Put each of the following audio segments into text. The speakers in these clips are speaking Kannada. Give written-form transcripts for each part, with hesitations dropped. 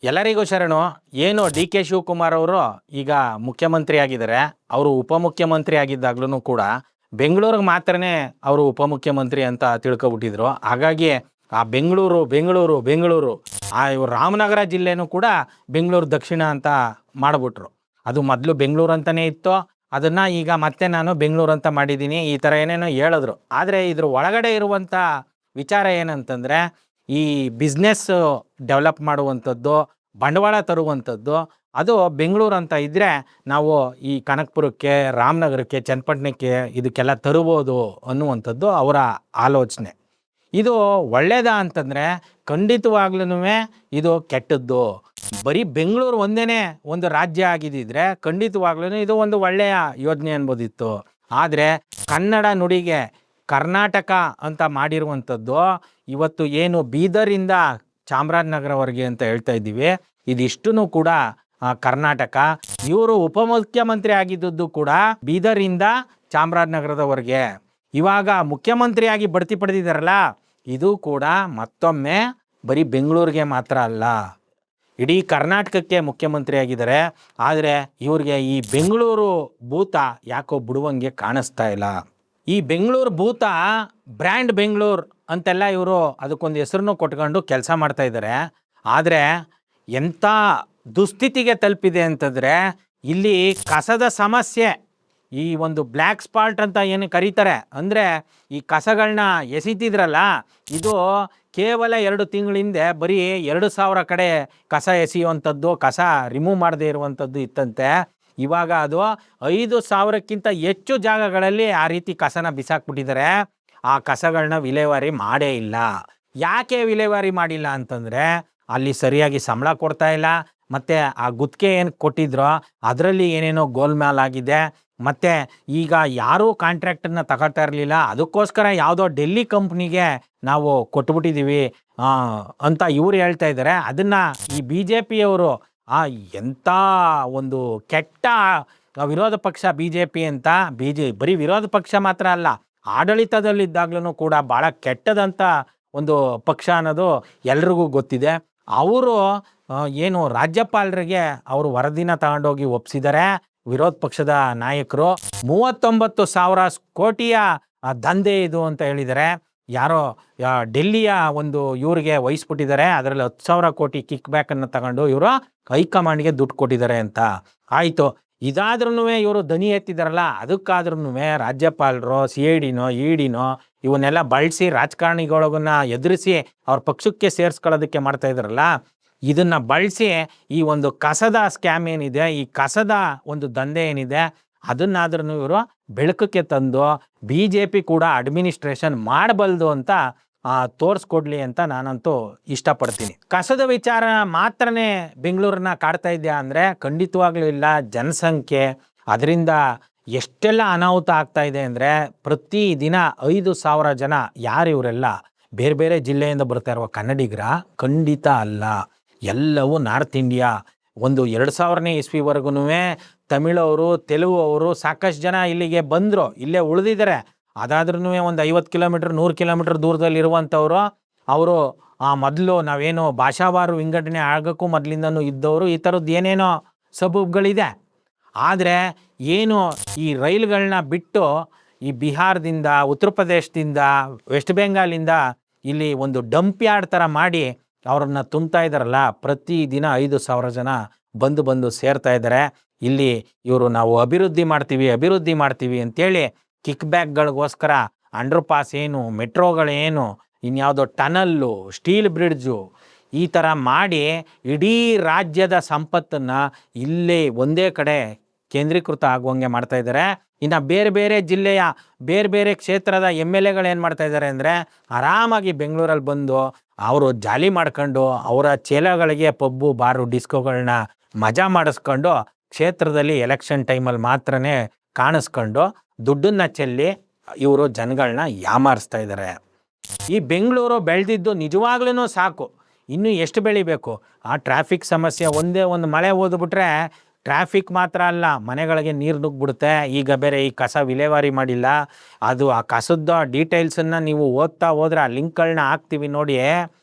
ಎಲ್ಲರಿಗೂ ಶರಣು. ಏನು ಡಿ ಕೆ ಶಿವಕುಮಾರ್ ಅವರು ಈಗ ಮುಖ್ಯಮಂತ್ರಿ ಆಗಿದ್ದಾರೆ. ಅವರು ಉಪಮುಖ್ಯಮಂತ್ರಿ ಆಗಿದ್ದಾಗ್ಲೂ ಕೂಡ ಬೆಂಗಳೂರಿಗೆ ಮಾತ್ರನೇ ಅವರು ಉಪಮುಖ್ಯಮಂತ್ರಿ ಅಂತ ತಿಳ್ಕೊಬಿಟ್ಟಿದ್ರು. ಹಾಗಾಗಿ ಆ ಬೆಂಗಳೂರು ಬೆಂಗಳೂರು ಬೆಂಗಳೂರು ಇವರು ರಾಮನಗರ ಜಿಲ್ಲೆನೂ ಕೂಡ ಬೆಂಗಳೂರು ದಕ್ಷಿಣ ಅಂತ ಮಾಡಿಬಿಟ್ರು. ಅದು ಮೊದಲು ಬೆಂಗಳೂರು ಅಂತಲೇ ಇತ್ತು, ಅದನ್ನು ಈಗ ಮತ್ತೆ ನಾನು ಬೆಂಗಳೂರು ಅಂತ ಮಾಡಿದ್ದೀನಿ, ಈ ಥರ ಏನೇನೋ ಹೇಳಿದ್ರು. ಆದರೆ ಇದ್ರ ಒಳಗಡೆ ಇರುವಂಥ ವಿಚಾರ ಏನಂತಂದರೆ, ಈ ಬಿಸ್ನೆಸ್ ಡೆವಲಪ್ ಮಾಡುವಂಥದ್ದು, ಬಂಡವಾಳ ತರುವಂಥದ್ದು ಅದು ಬೆಂಗಳೂರು ಅಂತ ಇದ್ದರೆ ನಾವು ಈ ಕನಕಪುರಕ್ಕೆ, ರಾಮನಗರಕ್ಕೆ, ಚನ್ನಪಟ್ಟಣಕ್ಕೆ ಇದಕ್ಕೆಲ್ಲ ತರ್ಬೋದು ಅನ್ನುವಂಥದ್ದು ಅವರ ಆಲೋಚನೆ. ಇದು ಒಳ್ಳೆಯದಾ ಅಂತಂದರೆ ಖಂಡಿತವಾಗ್ಲೂ ಇದು ಕೆಟ್ಟದ್ದು. ಬರೀ ಬೆಂಗಳೂರು ಒಂದೇ ಒಂದು ರಾಜ್ಯ ಆಗಿದ್ದಿದ್ರೆ ಖಂಡಿತವಾಗ್ಲೂ ಇದು ಒಂದು ಒಳ್ಳೆಯ ಯೋಜನೆ ಅನ್ಬೋದಿತ್ತು. ಆದರೆ ಕನ್ನಡ ನುಡಿಗೆ ಕರ್ನಾಟಕ ಅಂತ ಮಾಡಿರುವಂಥದ್ದು ಇವತ್ತು ಏನು ಬೀದರಿಂದ ಚಾಮರಾಜನಗರವರೆಗೆ ಅಂತ ಹೇಳ್ತಾ ಇದ್ದೀವಿ, ಇದಿಷ್ಟೂ ಕೂಡ ಕರ್ನಾಟಕ. ಇವರು ಉಪಮುಖ್ಯಮಂತ್ರಿ ಆಗಿದ್ದದ್ದು ಕೂಡ ಬೀದರಿಂದ ಚಾಮರಾಜನಗರದವರೆಗೆ. ಇವಾಗ ಮುಖ್ಯಮಂತ್ರಿಯಾಗಿ ಬಡ್ತಿ ಪಡೆದಿದ್ದಾರಲ್ಲ, ಇದು ಕೂಡ ಮತ್ತೊಮ್ಮೆ ಬರೀ ಬೆಂಗಳೂರಿಗೆ ಮಾತ್ರ ಅಲ್ಲ, ಇಡೀ ಕರ್ನಾಟಕಕ್ಕೆ ಮುಖ್ಯಮಂತ್ರಿ ಆಗಿದ್ದಾರೆ. ಆದರೆ ಇವ್ರಿಗೆ ಈ ಬೆಂಗಳೂರು ಭೂತ ಯಾಕೋ ಬಿಡುವಂಗೆ ಕಾಣಿಸ್ತಾ ಇಲ್ಲ. ಈ ಬೆಂಗಳೂರು ಭೂತ ಬ್ರ್ಯಾಂಡ್ ಬೆಂಗಳೂರು ಅಂತೆಲ್ಲ ಇವರು ಅದಕ್ಕೊಂದು ಹೆಸರನ್ನು ಕೊಟ್ಕೊಂಡು ಕೆಲಸ ಮಾಡ್ತಾ ಇದ್ದಾರೆ. ಆದರೆ ಎಂಥ ದುಸ್ಥಿತಿಗೆ ತಲುಪಿದೆ ಅಂತಂದರೆ, ಇಲ್ಲಿ ಕಸದ ಸಮಸ್ಯೆ, ಈ ಒಂದು ಬ್ಲ್ಯಾಕ್ ಸ್ಪಾಟ್ ಅಂತ ಏನು ಕರೀತಾರೆ, ಅಂದರೆ ಈ ಕಸಗಳನ್ನ ಎಸಿತಿದ್ರಲ್ಲ, ಇದು ಕೇವಲ 2 ತಿಂಗಳ ಹಿಂದೆ ಬರೀ 2,000 ಕಡೆ ಕಸ ಎಸೆಯುವಂಥದ್ದು, ಕಸ ರಿಮೂವ್ ಮಾಡದೇ ಇರುವಂಥದ್ದು ಇತ್ತಂತೆ. ಇವಾಗ ಅದು 5,000ಕ್ಕಿಂತ ಹೆಚ್ಚು ಜಾಗಗಳಲ್ಲಿ ಆ ರೀತಿ ಕಸನ ಬಿಸಾಕ್ಬಿಟ್ಟಿದ್ದಾರೆ. ಆ ಕಸಗಳನ್ನ ವಿಲೇವಾರಿ ಮಾಡೇ ಇಲ್ಲ. ಯಾಕೆ ವಿಲೇವಾರಿ ಮಾಡಿಲ್ಲ ಅಂತಂದರೆ, ಅಲ್ಲಿ ಸರಿಯಾಗಿ ಸಂಬಳ ಕೊಡ್ತಾ ಇಲ್ಲ, ಮತ್ತು ಆ ಗುತ್ತಿಗೆ ಏನು ಕೊಟ್ಟಿದ್ರೋ ಅದರಲ್ಲಿ ಏನೇನೋ ಗೋಲ್ಮಾಲ್ ಆಗಿದೆ, ಮತ್ತು ಈಗ ಯಾರೂ ಕಾಂಟ್ರಾಕ್ಟನ್ನು ತಗೊಳ್ತಾ ಇರಲಿಲ್ಲ, ಅದಕ್ಕೋಸ್ಕರ ಯಾವುದೋ ಡೆಲ್ಲಿ ಕಂಪ್ನಿಗೆ ನಾವು ಕೊಟ್ಬಿಟ್ಟಿದ್ದೀವಿ ಅಂತ ಇವ್ರು ಹೇಳ್ತಾ ಇದ್ದಾರೆ. ಅದನ್ನು ಈ ಬಿ ಜೆ ಪಿಯವರು ಎಂಥ ಒಂದು ಕೆಟ್ಟ ವಿರೋಧ ಪಕ್ಷ ಬಿ ಜೆ ಪಿ ಅಂತ, ಬರೀ ವಿರೋಧ ಪಕ್ಷ ಮಾತ್ರ ಅಲ್ಲ, ಆಡಳಿತದಲ್ಲಿದ್ದಾಗ್ಲೂ ಕೂಡ ಭಾಳ ಕೆಟ್ಟದಂಥ ಒಂದು ಪಕ್ಷ ಅನ್ನೋದು ಎಲ್ರಿಗೂ ಗೊತ್ತಿದೆ. ಅವರು ಏನು ರಾಜ್ಯಪಾಲರಿಗೆ ಅವರು ವರದಿನ ತಗೊಂಡೋಗಿ ಒಪ್ಪಿಸಿದ್ದಾರೆ ವಿರೋಧ ಪಕ್ಷದ ನಾಯಕರು. 39,000 ಕೋಟಿಯ ದಂಧೆ ಇದು ಅಂತ ಹೇಳಿದ್ದಾರೆ. ಯಾರೋ ಡೆಲ್ಲಿಯ ಒಂದು ಇವ್ರಿಗೆ ವಹಿಸ್ಬಿಟ್ಟಿದ್ದಾರೆ, ಅದರಲ್ಲಿ 10,000 ಕೋಟಿ ಕಿಕ್ ಬ್ಯಾಕನ್ನು ತಗೊಂಡು ಇವರು ಹೈಕಮಾಂಡ್ಗೆ ದುಡ್ಡು ಕೊಟ್ಟಿದ್ದಾರೆ ಅಂತ ಆಯಿತು. ಇದಾದ್ರೂ ಇವರು ದನಿ ಎತ್ತಿದಾರಲ್ಲ, ಅದಕ್ಕಾದ್ರೂ ರಾಜ್ಯಪಾಲರು ಸಿ ಐ ಡಿನೋ ಇ ಡಿನೋ ಇವನ್ನೆಲ್ಲ ಬಳಸಿ ರಾಜಕಾರಣಿಗಳನ್ನ ಎದುರಿಸಿ ಅವ್ರ ಪಕ್ಷಕ್ಕೆ ಸೇರಿಸ್ಕೊಳ್ಳೋದಕ್ಕೆ ಮಾಡ್ತಾ ಇದ್ದಾರಲ್ಲ, ಇದನ್ನು ಬಳಸಿ ಈ ಒಂದು ಕಸದ ಸ್ಕ್ಯಾಮ್ ಏನಿದೆ, ಈ ಕಸದ ಒಂದು ದಂಧೆ ಏನಿದೆ, ಅದನ್ನಾದ್ರೂ ಇವರು ಬೆಳಕಕ್ಕೆ ತಂದು ಬಿ ಜೆ ಪಿ ಕೂಡ ಅಡ್ಮಿನಿಸ್ಟ್ರೇಷನ್ ಮಾಡಬಲ್ದು ಅಂತ ತೋರಿಸ್ಕೊಡ್ಲಿ ಅಂತ ನಾನಂತೂ ಇಷ್ಟಪಡ್ತೀನಿ. ಕಸದ ವಿಚಾರ ಮಾತ್ರನೇ ಬೆಂಗಳೂರನ್ನ ಕಾಡ್ತಾ ಇದೆಯಾ ಅಂದರೆ ಖಂಡಿತವಾಗ್ಲೂ ಇಲ್ಲ. ಜನಸಂಖ್ಯೆ, ಅದರಿಂದ ಎಷ್ಟೆಲ್ಲ ಅನಾಹುತ ಆಗ್ತಾ ಇದೆ ಅಂದರೆ, ಪ್ರತಿ ದಿನ 5,000 ಜನ ಯಾರು ಇವರೆಲ್ಲ ಬೇರೆ ಬೇರೆ ಜಿಲ್ಲೆಯಿಂದ ಬರ್ತಾ ಇರುವ ಕನ್ನಡಿಗರ? ಖಂಡಿತ ಅಲ್ಲ, ಎಲ್ಲವೂ ನಾರ್ತ್ ಇಂಡಿಯಾ. ಒಂದು 2000ನೇ ಇಸ್ವಿವರೆಗೂ ತಮಿಳವರು, ತೆಲುಗು ಅವರು ಸಾಕಷ್ಟು ಜನ ಇಲ್ಲಿಗೆ ಬಂದರು, ಇಲ್ಲೇ ಉಳಿದಿದ್ದಾರೆ. ಅದಾದ್ರೂ ಒಂದು 50 ಕಿಲೋಮೀಟ್ರ್ 100 ಕಿಲೋಮೀಟ್ರ್ ದೂರದಲ್ಲಿ ಇರುವಂಥವ್ರು, ಅವರು ಮೊದಲು ನಾವೇನು ಭಾಷಾವಾರು ವಿಂಗಡಣೆ ಆಗೋಕ್ಕೂ ಮೊದಲಿಂದನೂ ಇದ್ದವರು, ಈ ಥರದ್ದು ಏನೇನೋ ಸಬೂಬ್ಗಳಿದೆ. ಆದರೆ ಏನು ಈ ರೈಲುಗಳನ್ನ ಬಿಟ್ಟು ಈ ಬಿಹಾರದಿಂದ, ಉತ್ತರ ಪ್ರದೇಶದಿಂದ, ವೆಸ್ಟ್ ಬೆಂಗಾಲಿಂದ ಇಲ್ಲಿ ಒಂದು ಡಂಪ್ ಯಾರ್ಡ್ ಥರ ಮಾಡಿ ಅವ್ರನ್ನ ತುಂಬ್ತಾ ಇದ್ದಾರಲ್ಲ, ಪ್ರತಿ ದಿನ 5,000 ಜನ ಬಂದು ಸೇರ್ತಾ ಇದ್ದಾರೆ. ಇಲ್ಲಿ ಇವರು ನಾವು ಅಭಿವೃದ್ಧಿ ಮಾಡ್ತೀವಿ ಅಂತೇಳಿ ಕಿಕ್ ಬ್ಯಾಕ್ಗಳಿಗೋಸ್ಕರ ಅಂಡರ್ ಪಾಸ್ ಏನು, ಮೆಟ್ರೋಗಳೇನು, ಇನ್ಯಾವುದೋ ಟನಲ್ಲು, ಸ್ಟೀಲ್ ಬ್ರಿಡ್ಜು, ಈ ಥರ ಮಾಡಿ ಇಡೀ ರಾಜ್ಯದ ಸಂಪತ್ತನ್ನು ಇಲ್ಲೇ ಒಂದೇ ಕಡೆ ಕೇಂದ್ರೀಕೃತ ಆಗುವಂಗೆ ಮಾಡ್ತಾ ಇದ್ದಾರೆ. ಇನ್ನು ಬೇರೆ ಬೇರೆ ಜಿಲ್ಲೆಯ ಬೇರೆ ಬೇರೆ ಕ್ಷೇತ್ರದ MLAಗಳು ಏನು ಮಾಡ್ತಾ ಇದ್ದಾರೆ ಅಂದರೆ, ಆರಾಮಾಗಿ ಬೆಂಗಳೂರಲ್ಲಿ ಬಂದು ಅವರು ಜಾಲಿ ಮಾಡ್ಕೊಂಡು ಅವರ ಚೇಲಗಳಿಗೆ ಪಬ್ಬು ಬಾರು ಡಿಸ್ಕೋಗಳನ್ನ ಮಜಾ ಮಾಡಿಸ್ಕೊಂಡು ಕ್ಷೇತ್ರದಲ್ಲಿ ಎಲೆಕ್ಷನ್ ಟೈಮಲ್ಲಿ ಮಾತ್ರನೇ ಕಾಣಿಸ್ಕೊಂಡು ದುಡ್ಡನ್ನು ಚೆಲ್ಲಿ ಇವರು ಜನಗಳನ್ನ ಯಾಮಾರಿಸ್ತಾ ಇದ್ದಾರೆ. ಈ ಬೆಂಗಳೂರು ಬೆಳೆದಿದ್ದು ನಿಜವಾಗ್ಲೂ ಸಾಕು, ಇನ್ನೂ ಎಷ್ಟು ಬೆಳಿಬೇಕು? ಆ ಟ್ರಾಫಿಕ್ ಸಮಸ್ಯೆ, ಒಂದೇ ಒಂದು ಮಳೆ ಓದ್ಬಿಟ್ರೆ ಟ್ರಾಫಿಕ್ ಮಾತ್ರ ಅಲ್ಲ, ಮನೆಗಳಿಗೆ ನೀರು ನುಗ್ಗಿಬಿಡುತ್ತೆ. ಈಗ ಬೇರೆ ಈ ಕಸ ವಿಲೇವಾರಿ ಮಾಡಿಲ್ಲ. ಅದು ಆ ಕಸದ ಡೀಟೇಲ್ಸನ್ನು ನೀವು ಓದ್ತಾ ಹೋದ್ರೆ ಆ ಲಿಂಕ್ಗಳನ್ನ ಹಾಕ್ತೀವಿ ನೋಡಿ.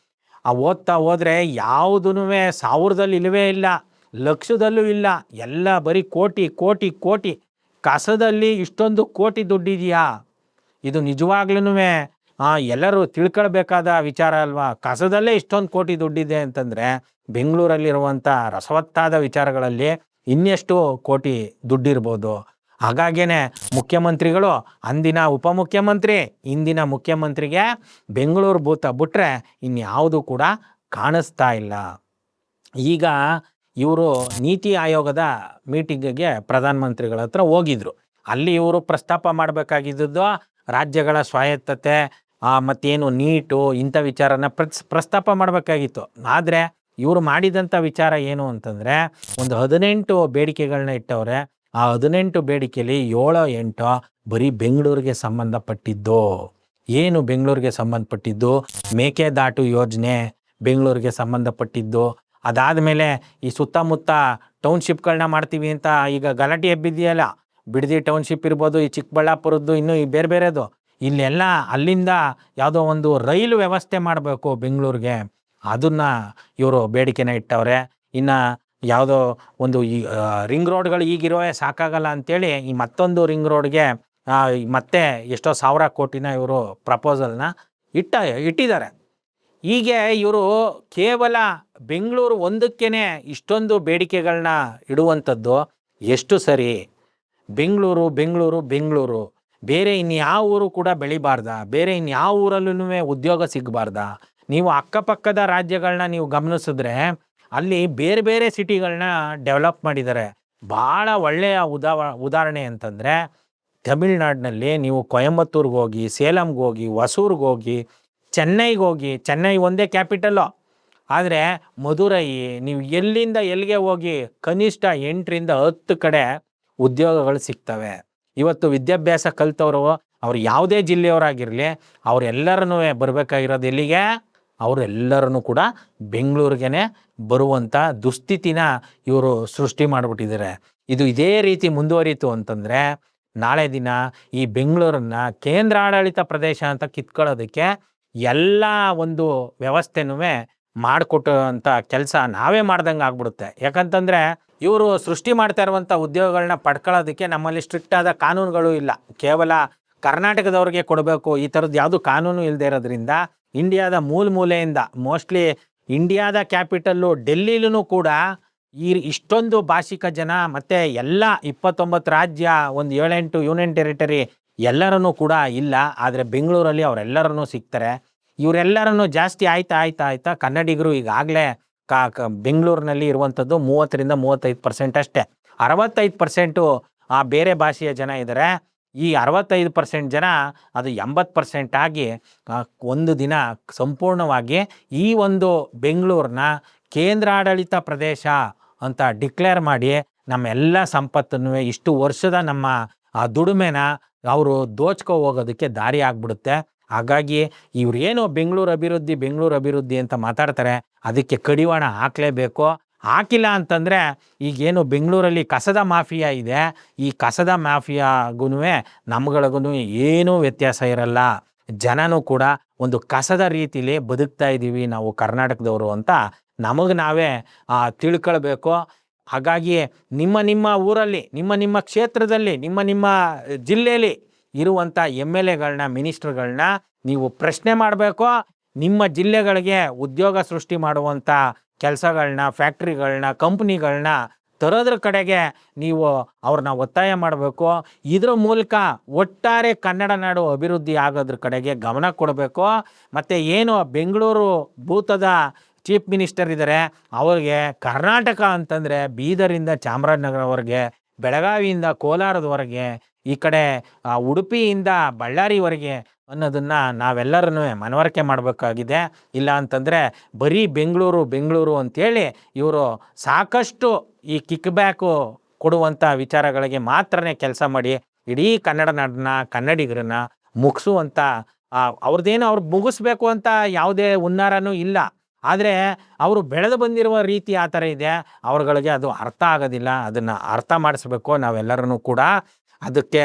ಓದ್ತಾ ಹೋದರೆ ಯಾವುದೂ ಸಾವಿರದಲ್ಲಿ ಇಲ್ಲವೇ ಇಲ್ಲ, ಲಕ್ಷದಲ್ಲೂ ಇಲ್ಲ, ಎಲ್ಲ ಬರೀ ಕೋಟಿ ಕೋಟಿ ಕೋಟಿ. ಕಸದಲ್ಲಿ ಇಷ್ಟೊಂದು ಕೋಟಿ ದುಡ್ಡಿದೆಯಾ? ಇದು ನಿಜವಾಗ್ಲೂ ಎಲ್ಲರೂ ತಿಳ್ಕೊಳ್ಬೇಕಾದ ವಿಚಾರ ಅಲ್ವಾ? ಕಸದಲ್ಲೇ ಇಷ್ಟೊಂದು ಕೋಟಿ ದುಡ್ಡಿದೆ ಅಂತಂದರೆ ಬೆಂಗಳೂರಲ್ಲಿರುವಂಥ ರಸವತ್ತಾದ ವಿಚಾರಗಳಲ್ಲಿ ಇನ್ನೆಷ್ಟು ಕೋಟಿ ದುಡ್ಡಿರ್ಬೋದು. ಹಾಗಾಗೇ ಮುಖ್ಯಮಂತ್ರಿಗಳು, ಅಂದಿನ ಉಪಮುಖ್ಯಮಂತ್ರಿ, ಇಂದಿನ ಮುಖ್ಯಮಂತ್ರಿಗೆ ಬೆಂಗಳೂರು ಭೂತ ಬಿಟ್ಟರೆ ಇನ್ಯಾವುದು ಕೂಡ ಕಾಣಿಸ್ತಾ ಇಲ್ಲ. ಈಗ ಇವರು ನೀತಿ ಆಯೋಗದ ಮೀಟಿಂಗಿಗೆ ಪ್ರಧಾನಮಂತ್ರಿಗಳ ಹತ್ರ ಹೋಗಿದ್ರು. ಅಲ್ಲಿ ಇವರು ಪ್ರಸ್ತಾಪ ಮಾಡಬೇಕಾಗಿದ್ದು ರಾಜ್ಯಗಳ ಸ್ವಾಯತ್ತತೆ ಮತ್ತೇನು ನೀಟು ಇಂಥ ವಿಚಾರನ ಪ್ರಸ್ತಾಪ ಮಾಡಬೇಕಾಗಿತ್ತು. ಆದರೆ ಇವರು ಮಾಡಿದಂಥ ವಿಚಾರ ಏನು ಅಂತಂದರೆ, ಒಂದು 18 ಬೇಡಿಕೆಗಳನ್ನ ಇಟ್ಟವ್ರೆ. ಆ 18 ಬೇಡಿಕೆಯಲ್ಲಿ 7-8 ಬರೀ ಬೆಂಗಳೂರಿಗೆ ಸಂಬಂಧಪಟ್ಟಿದ್ದು. ಏನು ಬೆಂಗಳೂರಿಗೆ ಸಂಬಂಧಪಟ್ಟಿದ್ದು? ಮೇಕೆದಾಟು ಯೋಜನೆ ಬೆಂಗಳೂರಿಗೆ ಸಂಬಂಧಪಟ್ಟಿದ್ದು. ಅದಾದಮೇಲೆ ಈ ಸುತ್ತಮುತ್ತ ಟೌನ್ಶಿಪ್ಗಳನ್ನ ಮಾಡ್ತೀವಿ ಅಂತ ಈಗ ಗಲಾಟೆ ಎಬ್ಬಿದೆಯಲ್ಲ, ಬಿಡದಿ ಟೌನ್ಶಿಪ್ ಇರ್ಬೋದು, ಈ ಚಿಕ್ಕಬಳ್ಳಾಪುರದ್ದು, ಇನ್ನೂ ಈ ಬೇರೆ ಬೇರೆದು, ಇಲ್ಲೆಲ್ಲ ಅಲ್ಲಿಂದ ಯಾವುದೋ ಒಂದು ರೈಲು ವ್ಯವಸ್ಥೆ ಮಾಡಬೇಕು ಬೆಂಗಳೂರಿಗೆ, ಅದನ್ನು ಇವರು ಬೇಡಿಕೆನ ಇಟ್ಟವ್ರೆ. ಇನ್ನು ಯಾವುದೋ ಒಂದು ಈ ರಿಂಗ್ ರೋಡ್ಗಳು ಈಗಿರೋವೇ ಸಾಕಾಗಲ್ಲ ಅಂಥೇಳಿ ಈ ಮತ್ತೊಂದು ರಿಂಗ್ ರೋಡ್ಗೆ ಮತ್ತೆ ಎಷ್ಟೋ 1000 ಕೋಟಿನ ಇವರು ಪ್ರಪೋಸಲ್ನ ಇಟ್ಟಿದ್ದಾರೆ. ಹೀಗೆ ಇವರು ಕೇವಲ ಬೆಂಗಳೂರು ಒಂದಕ್ಕೇ ಇಷ್ಟೊಂದು ಬೇಡಿಕೆಗಳನ್ನ ಇಡುವಂಥದ್ದು ಎಷ್ಟು ಸರಿ? ಬೆಂಗಳೂರು ಬೆಂಗಳೂರು ಬೆಂಗಳೂರು, ಬೇರೆ ಇನ್ಯಾವ ಊರು ಕೂಡ ಬೆಳಿಬಾರ್ದಾ? ಬೇರೆ ಇನ್ಯಾವ ಊರಲ್ಲೂ ಉದ್ಯೋಗ ಸಿಗಬಾರ್ದಾ? ನೀವು ಅಕ್ಕಪಕ್ಕದ ರಾಜ್ಯಗಳನ್ನ ನೀವು ಗಮನಿಸಿದ್ರೆ ಅಲ್ಲಿ ಬೇರೆ ಬೇರೆ ಸಿಟಿಗಳನ್ನ ಡೆವಲಪ್ ಮಾಡಿದ್ದಾರೆ. ಭಾಳ ಒಳ್ಳೆಯ ಉದಾಹರಣೆ ಅಂತಂದರೆ ತಮಿಳ್ನಾಡಿನಲ್ಲಿ ನೀವು ಕೊಯಂಬತ್ತೂರ್ಗೆ ಹೋಗಿ, ಸೇಲಂಗೆ ಹೋಗಿ, ಹೊಸೂರ್ಗೆ ಹೋಗಿ, ಚೆನ್ನೈಗೆ ಹೋಗಿ. ಚೆನ್ನೈ ಒಂದೇ ಕ್ಯಾಪಿಟಲ್ಲು, ಆದರೆ ಮಧುರೈ, ನೀವು ಎಲ್ಲಿಂದ ಎಲ್ಲಿಗೆ ಹೋಗಿ ಕನಿಷ್ಠ 8ರಿಂದ 10 ಕಡೆ ಉದ್ಯೋಗಗಳು ಸಿಗ್ತವೆ. ಇವತ್ತು ವಿದ್ಯಾಭ್ಯಾಸ ಕಲಿತವರು ಅವ್ರು ಯಾವುದೇ ಜಿಲ್ಲೆಯವರಾಗಿರಲಿ, ಅವರೆಲ್ಲರೂ ಬರಬೇಕಾಗಿರೋದು ಎಲ್ಲಿಗೆ? ಅವರೆಲ್ಲರೂ ಕೂಡ ಬೆಂಗಳೂರಿಗೇ ಬರುವಂಥ ದುಸ್ಥಿತಿನ ಇವರು ಸೃಷ್ಟಿ ಮಾಡಿಬಿಟ್ಟಿದ್ದಾರೆ. ಇದು ಇದೇ ರೀತಿ ಮುಂದುವರಿತು ಅಂತಂದರೆ ನಾಳೆ ದಿನ ಈ ಬೆಂಗಳೂರನ್ನು ಕೇಂದ್ರಾಡಳಿತ ಪ್ರದೇಶ ಅಂತ ಕಿತ್ಕೊಳ್ಳೋದಕ್ಕೆ ಎಲ್ಲ ಒಂದು ವ್ಯವಸ್ಥೆನೂ ಮಾಡಿಕೊಟ್ಟಂಥ ಕೆಲಸ ನಾವೇ ಮಾಡ್ದಂಗೆ ಆಗ್ಬಿಡುತ್ತೆ. ಯಾಕಂತಂದರೆ ಇವರು ಸೃಷ್ಟಿ ಮಾಡ್ತಾ ಇರುವಂಥ ಉದ್ಯೋಗಗಳನ್ನ ಪಡ್ಕೊಳ್ಳೋದಕ್ಕೆ ನಮ್ಮಲ್ಲಿ ಸ್ಟ್ರಿಕ್ಟ್ ಆದ ಕಾನೂನುಗಳು ಇಲ್ಲ. ಕೇವಲ ಕರ್ನಾಟಕದವ್ರಿಗೆ ಕೊಡಬೇಕು, ಈ ಥರದ್ದು ಯಾವುದು ಕಾನೂನು ಇಲ್ಲದೆ ಇರೋದ್ರಿಂದ ಇಂಡಿಯಾದ ಮೂಲೆಯಿಂದ, ಮೋಸ್ಟ್ಲಿ ಇಂಡಿಯಾದ ಕ್ಯಾಪಿಟಲ್ಲು ಡೆಲ್ಲಿಲೂ ಕೂಡ ಇಷ್ಟೊಂದು ಭಾಷಿಕ ಜನ ಮತ್ತು ಎಲ್ಲ 29 ರಾಜ್ಯ, ಒಂದು 7-8 ಯೂನಿಯನ್ ಟೆರಿಟರಿ ಎಲ್ಲರೂ ಕೂಡ ಇಲ್ಲ. ಆದರೆ ಬೆಂಗಳೂರಲ್ಲಿ ಅವರೆಲ್ಲರೂ ಸಿಗ್ತಾರೆ. ಇವರೆಲ್ಲರೂ ಜಾಸ್ತಿ ಆಯ್ತಾ ಕನ್ನಡಿಗರು ಈಗಾಗಲೇ ಬೆಂಗಳೂರಿನಲ್ಲಿ ಇರುವಂಥದ್ದು 30-35% ಅಷ್ಟೇ. 65% ಬೇರೆ ಭಾಷೆಯ ಜನ ಇದ್ದಾರೆ. ಈ 65% ಜನ ಅದು 80% ಆಗಿ ಒಂದು ದಿನ ಸಂಪೂರ್ಣವಾಗಿ ಈ ಒಂದು ಬೆಂಗಳೂರನ್ನ ಕೇಂದ್ರಾಡಳಿತ ಪ್ರದೇಶ ಅಂತ ಡಿಕ್ಲೇರ್ ಮಾಡಿ ನಮ್ಮೆಲ್ಲ ಸಂಪತ್ತನ್ನು, ಇಷ್ಟು ವರ್ಷದ ನಮ್ಮ ದುಡಿಮೆನ ಅವರು ದೋಚ್ಕೊ ಹೋಗೋದಕ್ಕೆ ದಾರಿ ಆಗ್ಬಿಡುತ್ತೆ. ಹಾಗಾಗಿ ಇವ್ರೇನು ಬೆಂಗಳೂರು ಅಭಿವೃದ್ಧಿ ಅಂತ ಮಾತಾಡ್ತಾರೆ, ಅದಕ್ಕೆ ಕಡಿವಾಣ ಹಾಕಲೇಬೇಕು. ಹಾಕಿಲ್ಲ ಅಂತಂದರೆ ಈಗೇನು ಬೆಂಗಳೂರಲ್ಲಿ ಕಸದ ಮಾಫಿಯಾ ಇದೆ, ಈ ಕಸದ ಮಾಫಿಯಾಗೂ ನಮ್ಗಳಿಗೂ ಏನೂ ವ್ಯತ್ಯಾಸ ಇರಲ್ಲ. ಜನನೂ ಕೂಡ ಒಂದು ಕಸದ ರೀತಿಲಿ ಬದುಕ್ತಾ ಇದ್ದೀವಿ ನಾವು ಕರ್ನಾಟಕದವರು ಅಂತ ನಮಗೆ ನಾವೇ ತಿಳ್ಕೊಳ್ಬೇಕು. ಹಾಗಾಗಿ ನಿಮ್ಮ ಊರಲ್ಲಿ, ನಿಮ್ಮ ಕ್ಷೇತ್ರದಲ್ಲಿ, ನಿಮ್ಮ ಜಿಲ್ಲೆಯಲ್ಲಿ ಇರುವಂಥ MLAಗಳನ್ನ, ಮಿನಿಸ್ಟ್ರುಗಳನ್ನ ನೀವು ಪ್ರಶ್ನೆ ಮಾಡಬೇಕು. ನಿಮ್ಮ ಜಿಲ್ಲೆಗಳಿಗೆ ಉದ್ಯೋಗ ಸೃಷ್ಟಿ ಮಾಡುವಂಥ ಕೆಲಸಗಳನ್ನ, ಫ್ಯಾಕ್ಟ್ರಿಗಳನ್ನ, ಕಂಪ್ನಿಗಳನ್ನ ತರೋದ್ರ ಕಡೆಗೆ ನೀವು ಅವ್ರನ್ನ ಒತ್ತಾಯ ಮಾಡಬೇಕು. ಇದ್ರ ಮೂಲಕ ಒಟ್ಟಾರೆ ಕನ್ನಡ ನಾಡು ಅಭಿವೃದ್ಧಿ ಆಗೋದ್ರ ಕಡೆಗೆ ಗಮನ ಕೊಡಬೇಕು. ಮತ್ತು ಏನು ಬೆಂಗಳೂರು ಭೂತದ ಚೀಫ್ ಮಿನಿಸ್ಟರ್ ಇದ್ದಾರೆ, ಅವ್ರಿಗೆ ಕರ್ನಾಟಕ ಅಂತಂದರೆ ಬೀದರಿಂದ ಚಾಮರಾಜನಗರವರೆಗೆ, ಬೆಳಗಾವಿಯಿಂದ ಕೋಲಾರದವರೆಗೆ, ಈ ಕಡೆ ಉಡುಪಿಯಿಂದ ಬಳ್ಳಾರಿವರೆಗೆ ಅನ್ನೋದನ್ನು ನಾವೆಲ್ಲರೂ ಮನವರಿಕೆ ಮಾಡಬೇಕಾಗಿದೆ. ಇಲ್ಲ ಅಂತಂದರೆ ಬರೀ ಬೆಂಗಳೂರು ಅಂತೇಳಿ ಇವರು ಸಾಕಷ್ಟು ಈ ಕಿಕ್ ಬ್ಯಾಕು ಕೊಡುವಂಥ ವಿಚಾರಗಳಿಗೆ ಮಾತ್ರನೇ ಕೆಲಸ ಮಾಡಿ ಇಡೀ ಕನ್ನಡ ನಾಡನ್ನ, ಕನ್ನಡಿಗರನ್ನ ಮುಗಿಸುವಂಥ ಅವ್ರದ್ದೇನು ಅವ್ರು ಮುಗಿಸ್ಬೇಕು ಅಂತ ಯಾವುದೇ ಹುನ್ನಾರನೂ ಇಲ್ಲ. ಆದರೆ ಅವರು ಬೆಳೆದು ಬಂದಿರುವ ರೀತಿ ಆ ಥರ ಇದೆ, ಅವ್ರುಗಳಿಗೆ ಅದು ಅರ್ಥ ಆಗೋದಿಲ್ಲ. ಅದನ್ನು ಅರ್ಥ ಮಾಡಿಸ್ಬೇಕು ನಾವೆಲ್ಲರೂ ಕೂಡ. ಅದಕ್ಕೆ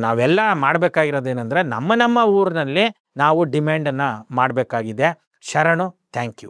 ನಾವೆಲ್ಲ ಮಾಡಬೇಕಾಗಿರೋದೇನೆಂದರೆ ನಮ್ಮ ಊರಿನಲ್ಲಿ ನಾವು ಡಿಮ್ಯಾಂಡನ್ನು ಮಾಡಬೇಕಾಗಿದೆ. ಶರಣು, ಥ್ಯಾಂಕ್ ಯು.